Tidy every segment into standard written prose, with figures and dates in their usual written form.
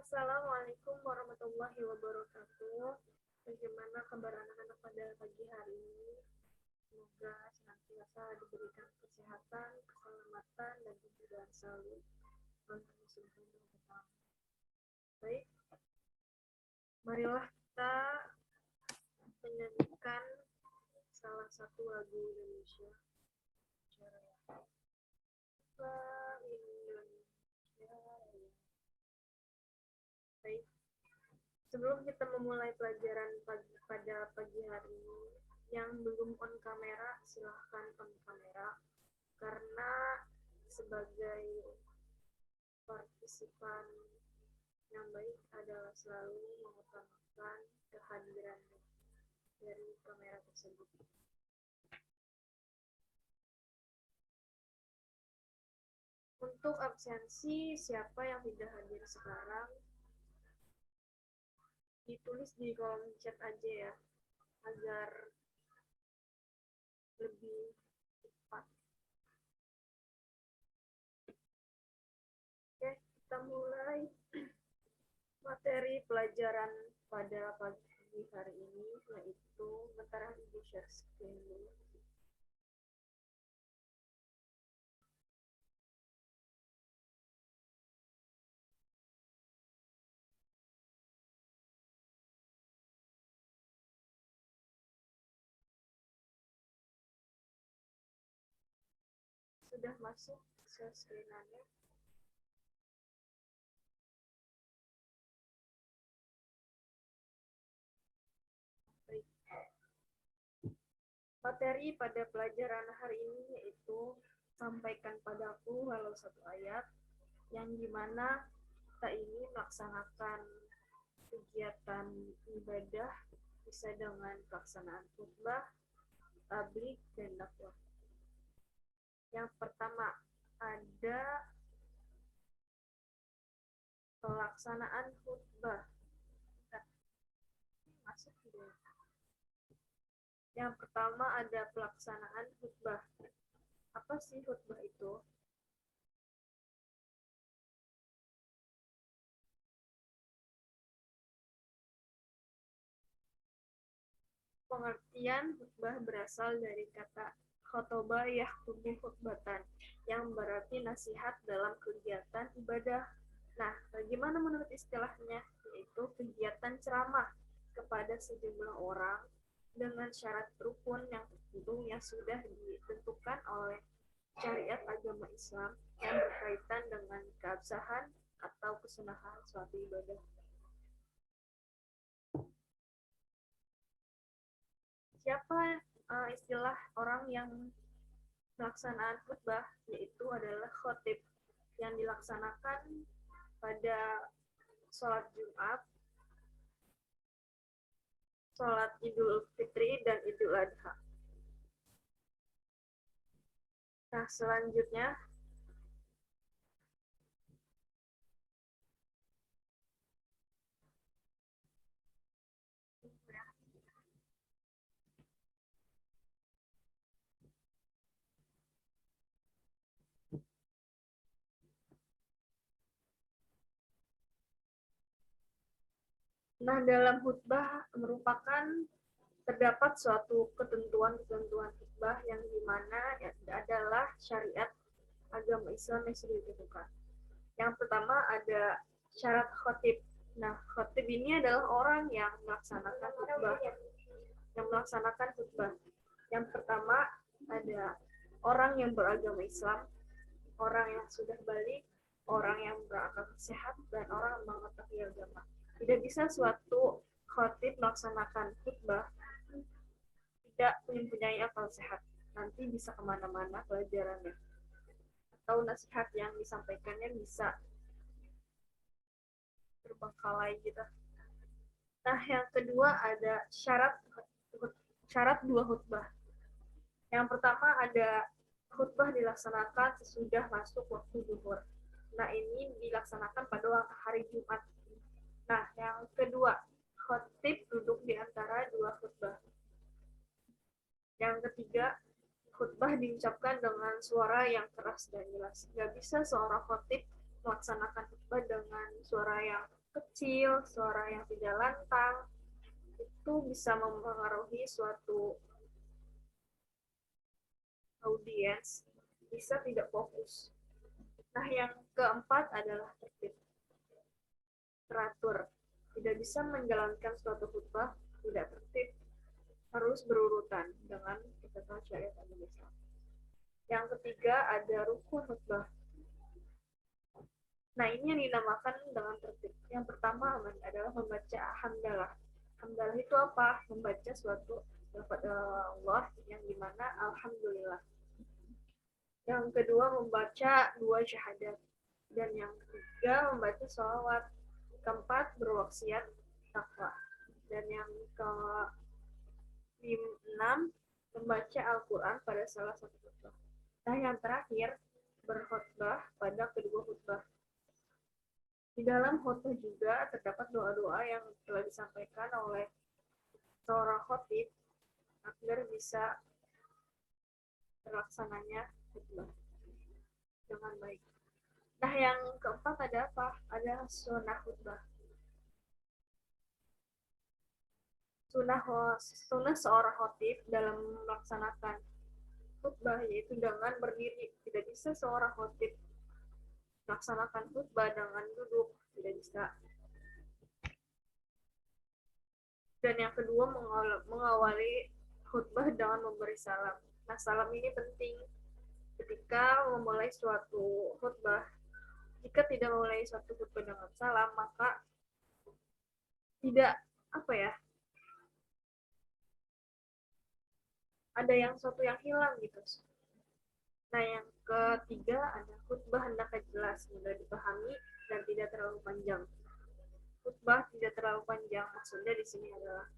Assalamualaikum warahmatullahi wabarakatuh. Bagaimana kabar anak-anak pada pagi hari ini? Semoga senantiasa diberikan kesehatan, keselamatan, dan kemudahan selalu. Baik, marilah kita menyanyikan salah satu lagu Indonesia. Indonesia. Baik, sebelum kita memulai pelajaran pada pagi hari ini, yang belum on kamera, silahkan on kamera. Karena sebagai partisipan yang baik adalah selalu mengutamakan kehadiran dari kamera tersebut. Untuk absensi, siapa yang tidak hadir sekarang, ditulis di kolom chat aja ya, agar lebih cepat. Oke, kita mulai materi pelajaran pada pagi hari ini, yaitu bentar ibu share screen dulu. Sudah masuk share screen-annya? Materi pada pelajaran hari ini yaitu sampaikan padaku walau satu ayat, yang dimana kita ini melaksanakan kegiatan ibadah bisa dengan pelaksanaan khutbah, tabligh, dan dakwah. Yang pertama ada pelaksanaan khutbah. Masuk dulu. Yang pertama ada pelaksanaan khutbah. Apa sih khutbah itu? Pengertian khutbah berasal dari kata khotobah yakhtubu khutbatan, yang berarti nasihat dalam kegiatan ibadah. Nah, bagaimana menurut istilahnya? Yaitu kegiatan ceramah kepada sejumlah orang dengan syarat rukun yang tertentu yang sudah ditentukan oleh syariat agama Islam yang berkaitan dengan keabsahan atau kesunahan suatu ibadah. Siapa istilah orang yang pelaksanaan khutbah, yaitu adalah khotib, yang dilaksanakan pada sholat Jumat, sholat Idul Fitri, dan Idul Adha. Nah, selanjutnya dalam khutbah merupakan terdapat suatu ketentuan-ketentuan khutbah yang dimana adalah syariat agama Islam yang sudah ditentukan. Yang pertama ada syarat khotib. Nah, khotib ini adalah orang yang melaksanakan khutbah. Yang pertama ada orang yang beragama Islam, orang yang sudah balik, orang yang berakal sehat, dan orang yang mengetahui agama. Tidak bisa suatu khotib melaksanakan khutbah tidak mempunyai akal sehat. Nanti bisa kemana-mana pelajarannya. Atau nasihat yang disampaikannya bisa terbengkalai gitu. Nah, yang kedua ada syarat dua khutbah. Yang pertama ada khutbah dilaksanakan sesudah masuk waktu zuhur. Nah, ini dilaksanakan pada hari Jumat. Nah, yang kedua, khotib duduk di antara dua khutbah. Yang ketiga, khutbah diucapkan dengan suara yang keras dan jelas. Gak bisa seorang khotib melaksanakan khutbah dengan suara yang kecil, suara yang tidak lantang, itu bisa mempengaruhi suatu audiens, bisa tidak fokus. Nah, yang keempat adalah tertib, teratur. Tidak bisa menjalankan suatu khutbah tidak tertib, harus berurutan dengan ketentuan syariat agama Islam. Yang ketiga ada rukun khutbah. Nah, ini yang dinamakan dengan tertib. Yang pertama adalah membaca hamdalah. Hamdalah itu apa? Membaca suatu lafaz Allah yang dimana alhamdulillah. Yang kedua membaca dua syahadat. Dan yang ketiga membaca sholawat. Keempat berwasiat takwa. Dan yang keenam membaca Al-Quran pada salah satu khutbah. Nah, yang terakhir berkhutbah pada kedua khutbah. Di dalam khutbah juga terdapat doa-doa yang telah disampaikan oleh seorang khotib agar bisa terlaksananya khutbah dengan baik. Nah, yang keempat ada apa? Ada sunnah khutbah. Sunnah seorang khotib dalam melaksanakan khutbah yaitu dengan berdiri. Tidak bisa seorang khotib melaksanakan khutbah dengan duduk, tidak bisa. Dan yang kedua mengawali khutbah dengan memberi salam. Nah, salam ini penting ketika memulai suatu khutbah. Jika tidak memulai suatu khutbah dengan salam, maka tidak apa ya? Ada yang suatu yang hilang gitu. Nah, yang ketiga ada khutbah hendaknya jelas, mudah dipahami dan tidak terlalu panjang. Khutbah tidak terlalu panjang maksudnya di sini adalah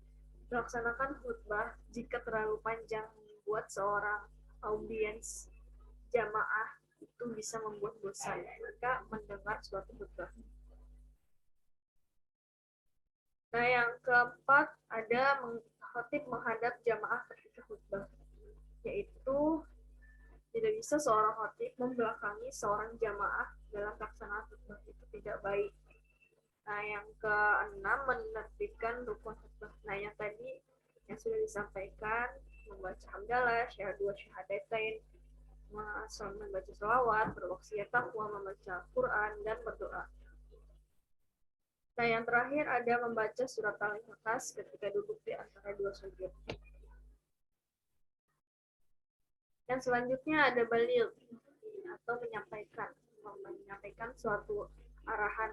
melaksanakan khutbah jika terlalu panjang membuat seorang audiens jamaah itu bisa membuat bosan jika mendengar suatu khutbah. Nah, yang keempat ada khotib menghadap jamaah ketika khutbah, yaitu tidak bisa seorang khotib membelakangi seorang jamaah dalam pelaksanaan khutbah, itu tidak baik. Nah, yang keenam menertibkan rukun khutbah. Nah, yang tadi yang sudah disampaikan membaca hamdalah, dua syahadatain, membaca sholawat, berwasiat takwa, membaca Quran dan berdoa. Nah, yang terakhir ada membaca surat Al-Ikhlas ketika duduk di antara dua sujud. Yang selanjutnya ada baligh atau menyampaikan suatu arahan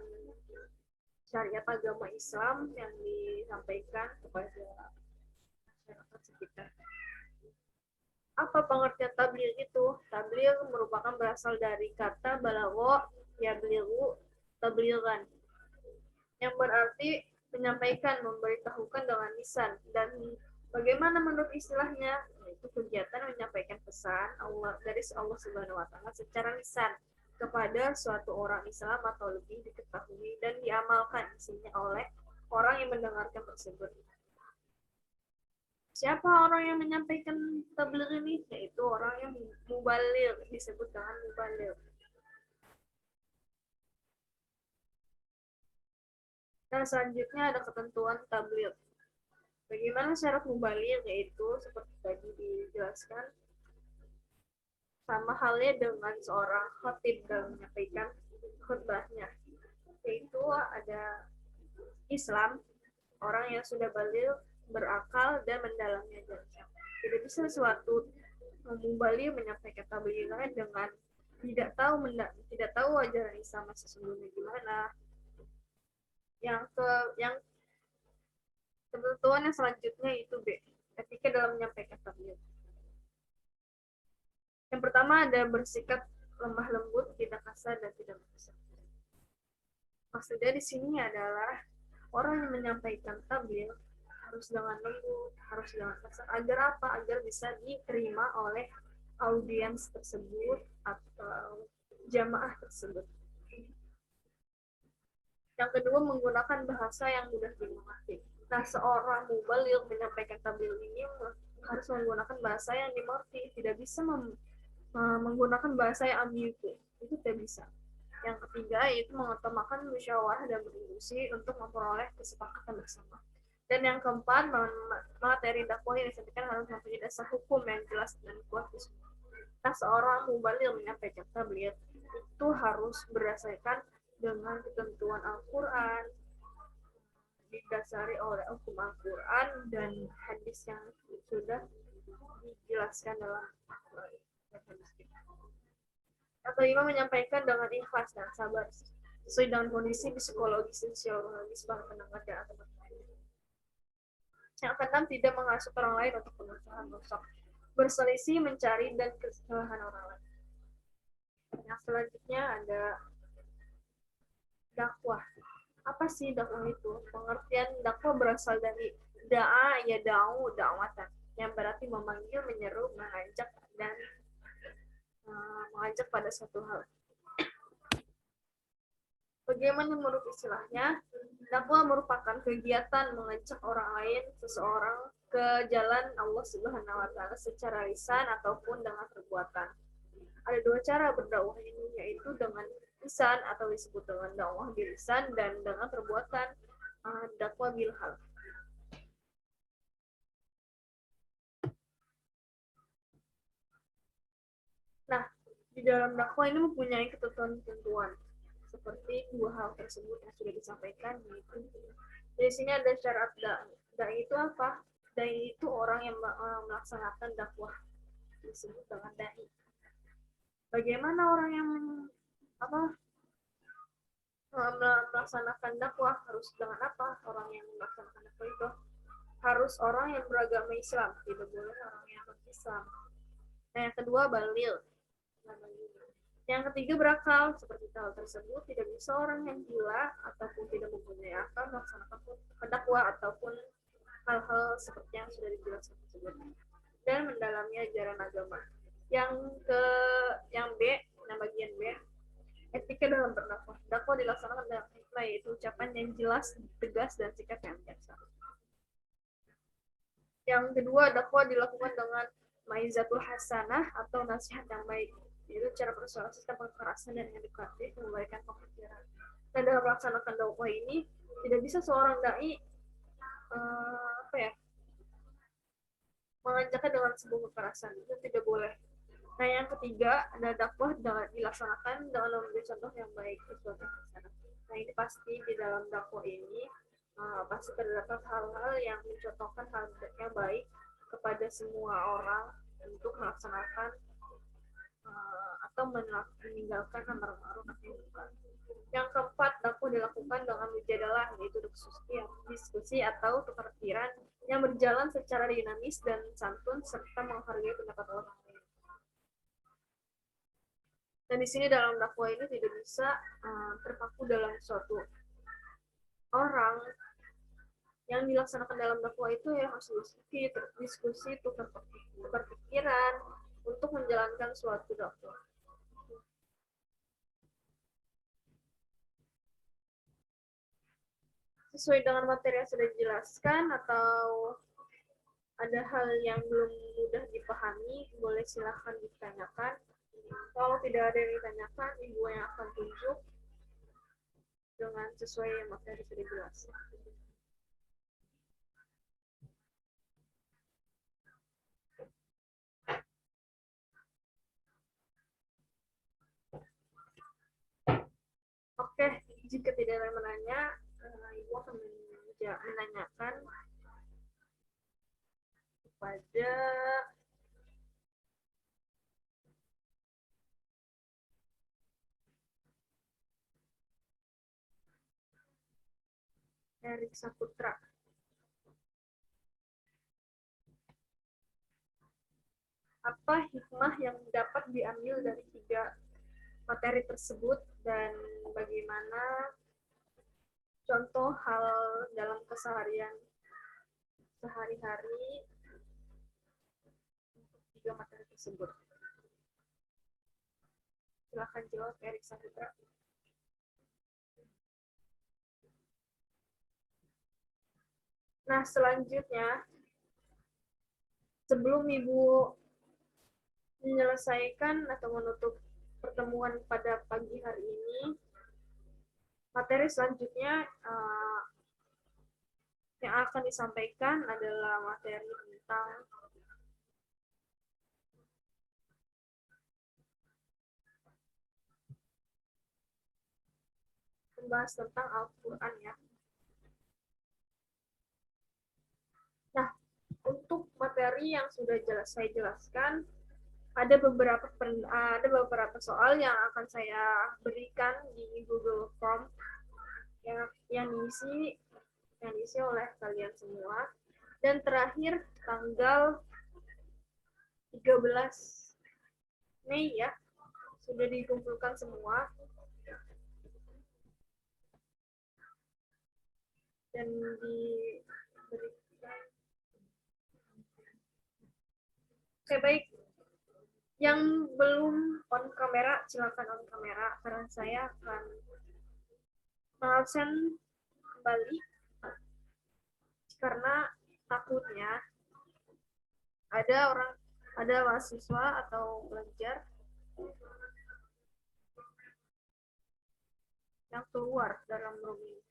syariat agama Islam yang disampaikan kepada masyarakat sekitar. Apa pengertian tabligh itu? Tabligh merupakan berasal dari kata balagha yablighu tablighan, yang berarti menyampaikan, memberitahukan dengan lisan. Dan bagaimana menurut istilahnya? Yaitu kegiatan menyampaikan pesan Allah dari Allah Subhanahu wa taala secara lisan kepada suatu orang Islam atau lebih diketahui dan diamalkan isinya oleh orang yang mendengarkan tersebut. Siapa orang yang menyampaikan tabligh ini? Yaitu orang yang mubaligh, disebut dengan mubaligh. Nah, selanjutnya ada ketentuan tabligh. Bagaimana syarat mubaligh? Yaitu seperti tadi dijelaskan, sama halnya dengan seorang khatib dalam menyampaikan khutbahnya, yaitu ada Islam, orang yang sudah baligh, berakal dan mendalami ajaran. Tidak bisa suatu mubaligh menyampaikan tabligh dengan tidak tahu ajaran Islam sesungguhnya gimana. Yang ketentuan yang selanjutnya itu B, etika dalam menyampaikan tabligh. Yang pertama ada bersikap lemah lembut, tidak kasar dan tidak merusak. Maksudnya di sini adalah orang yang menyampaikan tabligh harus dengan lembut, harus dengan kasar. Agar apa? Agar bisa diterima oleh audiens tersebut atau jamaah tersebut. Yang kedua, menggunakan bahasa yang mudah dimengerti. Nah, seorang mubaligh menyampaikan tabligh ini harus menggunakan bahasa yang dimengerti. Tidak bisa menggunakan bahasa yang ambigu. Itu tidak bisa. Yang ketiga yaitu mengutamakan musyawarah dan berdiskusi untuk memperoleh kesepakatan bersama. Dan yang keempat, materi dakwah yang disampaikan harus mempunyai dasar hukum yang jelas dan kuat. Nah, seorang mubaligh menyampaikan tabligh itu harus berdasarkan dengan ketentuan Al-Quran, didasari oleh hukum Al-Quran dan hadis yang sudah dijelaskan dalam hadis kita. Yang kelima, menyampaikan dengan ikhlas dan sabar sesuai dengan kondisi psikologis dan sosiologis para pendengar dan atau bertanya. Yang keenam, tidak menghasut orang lain untuk pengusahaan rusak, berselisih, mencari dan kesalahan orang lain. Yang selanjutnya ada dakwah. Apa sih dakwah itu? Pengertian dakwah berasal dari da'a ya da'u da'watan, yang berarti memanggil, menyeru, mengajak dan mengajak pada suatu hal. Bagaimana menurut istilahnya? Dakwah merupakan kegiatan mengajak orang lain, seseorang ke jalan Allah Subhanahu wa taala secara lisan ataupun dengan perbuatan. Ada dua cara berdakwah ini, yaitu dengan lisan atau disebut dengan dakwah bil lisan dan dengan perbuatan dakwah bil hal. Nah, di dalam dakwah ini mempunyai ketentuan-ketentuan seperti dua hal tersebut yang sudah disampaikan, yaitu di sini ada syarat dai itu apa? Dai itu orang yang melaksanakan dakwah, disebut dengan dai. Bagaimana orang yang apa melaksanakan dakwah, harus dengan apa? Orang yang melaksanakan dakwah itu harus orang yang beragama Islam, tidak boleh orang yang non-Islam. Nah, yang kedua balil. Yang ketiga berakal. Seperti hal tersebut, tidak bisa orang yang gila ataupun tidak mempunyai akal melaksanakan dakwah ataupun hal-hal seperti yang sudah dijelaskan tersebut. Dan mendalami ajaran agama. Yang B, yang bagian B, etika dalam berdakwah. Dakwah dilaksanakan dengan hikmah, yaitu ucapan yang jelas, tegas, dan sikap yang bijaksana. Yang kedua, dakwah dilakukan dengan maizatul hasanah atau nasihat yang baik, yaitu cara persuasi tanpa kekerasan dan edukatif, mengembalikan pemikiran. Dan dalam melaksanakan dakwah ini tidak bisa seorang dai mengajaknya dengan sebuah kekerasan, itu tidak boleh. Nah, yang ketiga, ada dakwah dilaksanakan dengan memberi contoh yang baik, sesuatu yang hasanah. Nah, ini pasti di dalam dakwah ini pasti terdapat hal-hal yang mencontohkan hal yang baik kepada semua orang untuk melaksanakan atau meninggalkan amar ma'ruf nahi munkar. Yang keempat, dakwah dilakukan dengan mujadalah, yaitu diskusi atau tukar pikiran yang berjalan secara dinamis dan santun serta menghargai pendapat orang lain. Dan di sini dalam dakwah ini tidak bisa terpaku dalam suatu orang. Yang dilaksanakan dalam dakwah itu ya harus diskusi, tukar pikiran untuk menjalankan suatu dakwah. Sesuai dengan materi yang sudah dijelaskan atau ada hal yang belum mudah dipahami, boleh silahkan ditanyakan. Kalau tidak ada yang ditanyakan, ibu yang akan tunjuk dengan sesuai yang materi sudah dijelaskan. Oke, jika tidak ada yang menanya, ibu akan menanyakan kepada Erik Saputra. Apa hikmah yang dapat diambil dari 3 materi tersebut dan bagaimana contoh hal dalam keseharian sehari-hari untuk 3 materi tersebut? Silakan jawab, Erik Saputra. Nah, selanjutnya, sebelum Ibu menyelesaikan atau menutup pertemuan pada pagi hari ini. Materi selanjutnya yang akan disampaikan adalah materi tentang membahas tentang Al-Quran ya. Nah, untuk materi yang sudah saya jelaskan, ada beberapa soal yang akan saya berikan di Google Form yang diisi oleh kalian semua. Dan terakhir tanggal 13 Mei ya, sudah dikumpulkan semua dan diberikan. Oke, baik. Yang belum on kamera, silakan on kamera karena saya akan mengabsen kembali karena takutnya ada mahasiswa atau pelajar yang keluar dalam room ini.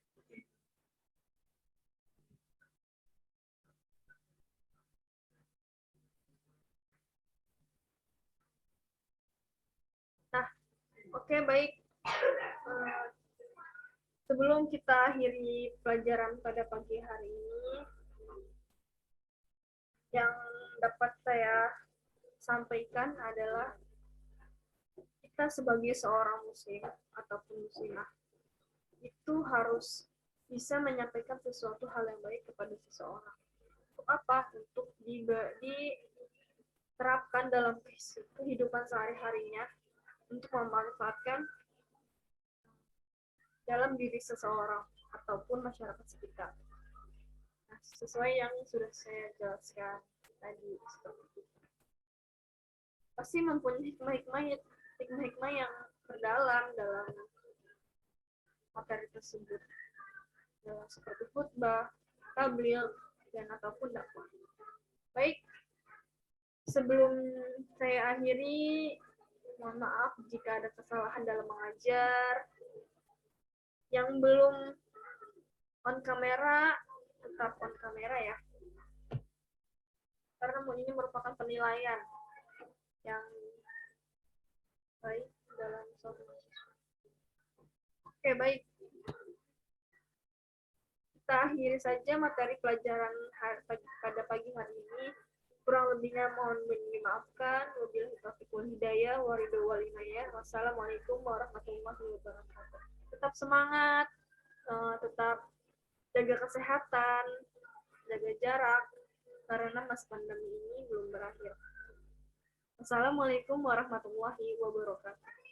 Nah, oke, baik. Sebelum kita akhiri pelajaran pada pagi hari ini, yang dapat saya sampaikan adalah kita sebagai seorang muslim ataupun muslimah itu harus bisa menyampaikan sesuatu hal yang baik kepada seseorang. Untuk apa? Untuk diterapkan dalam kehidupan sehari-harinya untuk memanfaatkan dalam diri seseorang ataupun masyarakat sekitar. Nah, sesuai yang sudah saya jelaskan tadi seperti itu. Pasti mempunyai hikmah-hikmah yang terdalam dalam materi tersebut, seperti khutbah, tablil, dan ataupun dakwah. Baik, sebelum saya akhiri, mohon maaf jika ada kesalahan dalam mengajar. Yang belum on kamera, tetap on kamera ya. Karena ini merupakan penilaian yang baik dalam suatu mahasiswa. Oke, baik. Kita akhiri saja materi pelajaran pada pagi hari ini. Kurang lebihnya mohon dimaafkan. Wabillahi taufiq wal hidayah, waridho wal inayah. Wassalamualaikum warahmatullahi wabarakatuh. Tetap semangat, tetap jaga kesehatan, jaga jarak, karena masa pandemi ini belum berakhir. Wassalamualaikum warahmatullahi wabarakatuh.